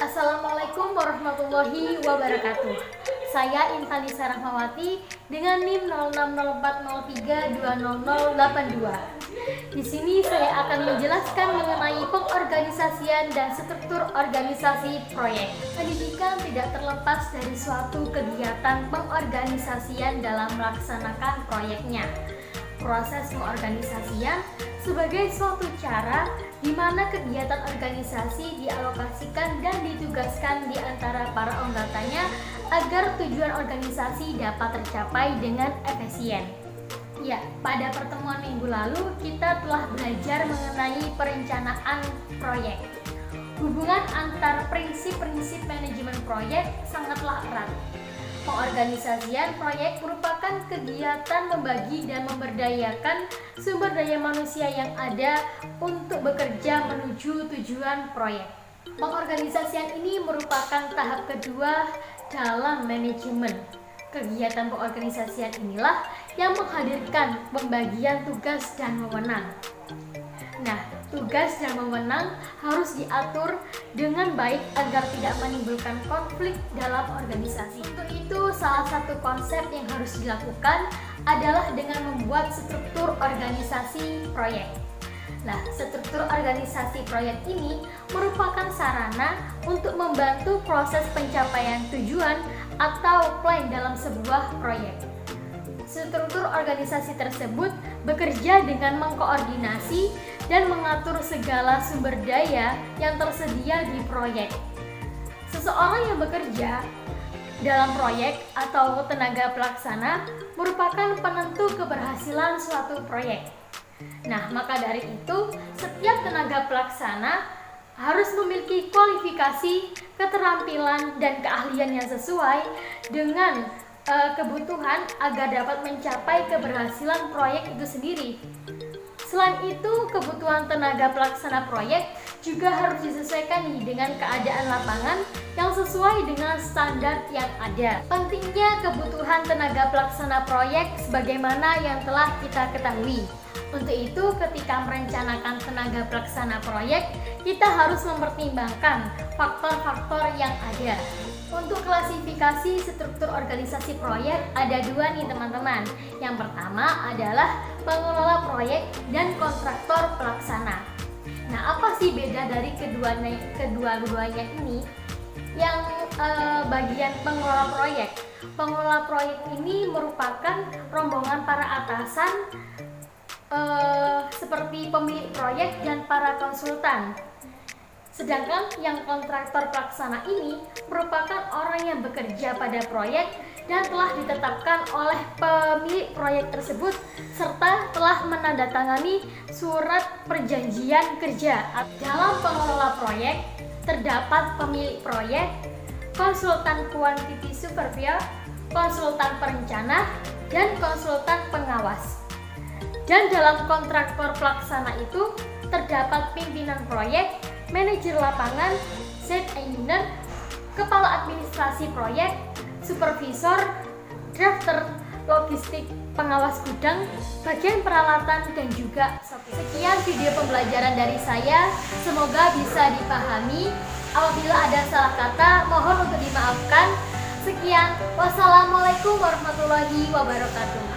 Assalamualaikum warahmatullahi wabarakatuh. Saya Intanisa Rahmawati dengan NIM 060403200082. Di sini saya akan menjelaskan mengenai pengorganisasian dan struktur organisasi proyek. Pendidikan tidak terlepas dari suatu kegiatan pengorganisasian dalam melaksanakan proyeknya. Proses pengorganisasian sebagai suatu cara di mana kegiatan organisasi dialokasikan dan ditugaskan di antara para anggotanya agar tujuan organisasi dapat tercapai dengan efisien. Ya, pada pertemuan minggu lalu kita telah belajar mengenai perencanaan proyek. Hubungan antar prinsip-prinsip manajemen proyek sangatlah erat. Pengorganisasian proyek merupakan kegiatan membagi dan memberdayakan sumber daya manusia yang ada untuk bekerja menuju tujuan proyek. Pengorganisasian ini merupakan tahap kedua dalam manajemen. Kegiatan pengorganisasian inilah yang menghadirkan pembagian tugas dan wewenang. Nah, tugas dan wewenang harus diatur dengan baik agar tidak menimbulkan konflik dalam organisasi. Untuk itu, salah satu konsep yang harus dilakukan adalah dengan membuat struktur organisasi proyek. Nah, struktur organisasi proyek ini merupakan sarana untuk membantu proses pencapaian tujuan atau plan dalam sebuah proyek. Struktur organisasi tersebut bekerja dengan mengkoordinasi dan mengatur segala sumber daya yang tersedia di proyek. Seseorang yang bekerja dalam proyek atau tenaga pelaksana merupakan penentu keberhasilan suatu proyek. Nah, maka dari itu, setiap tenaga pelaksana harus memiliki kualifikasi, keterampilan, dan keahlian yang sesuai dengan kebutuhan agar dapat mencapai keberhasilan proyek itu sendiri. Selain itu, kebutuhan tenaga pelaksana proyek juga harus disesuaikan dengan keadaan lapangan yang sesuai dengan standar yang ada. Pentingnya kebutuhan tenaga pelaksana proyek sebagaimana yang telah kita ketahui. Untuk itu, ketika merencanakan tenaga pelaksana proyek, kita harus mempertimbangkan faktor-faktor yang ada. Untuk klasifikasi struktur organisasi proyek ada dua nih teman-teman. Yang pertama adalah pengelola proyek dan kontraktor pelaksana. Nah, apa sih beda dari kedua-duanya ini? Yang bagian pengelola proyek. Pengelola proyek ini merupakan rombongan para atasan seperti pemilik proyek dan para konsultan. Sedangkan yang kontraktor pelaksana ini merupakan orang yang bekerja pada proyek dan telah ditetapkan oleh pemilik proyek tersebut serta telah menandatangani surat perjanjian kerja. Dalam pengelola proyek terdapat pemilik proyek, konsultan quantity surveyor, konsultan perencana, dan konsultan pengawas. Dan dalam kontraktor pelaksana itu terdapat pimpinan proyek, manajer lapangan, site engineer, kepala administrasi proyek, supervisor, drafter, logistik, pengawas gudang, bagian peralatan, dan juga sopir. Sekian video pembelajaran dari saya, semoga bisa dipahami. Apabila ada salah kata, mohon untuk dimaafkan. Sekian, wassalamualaikum warahmatullahi wabarakatuh.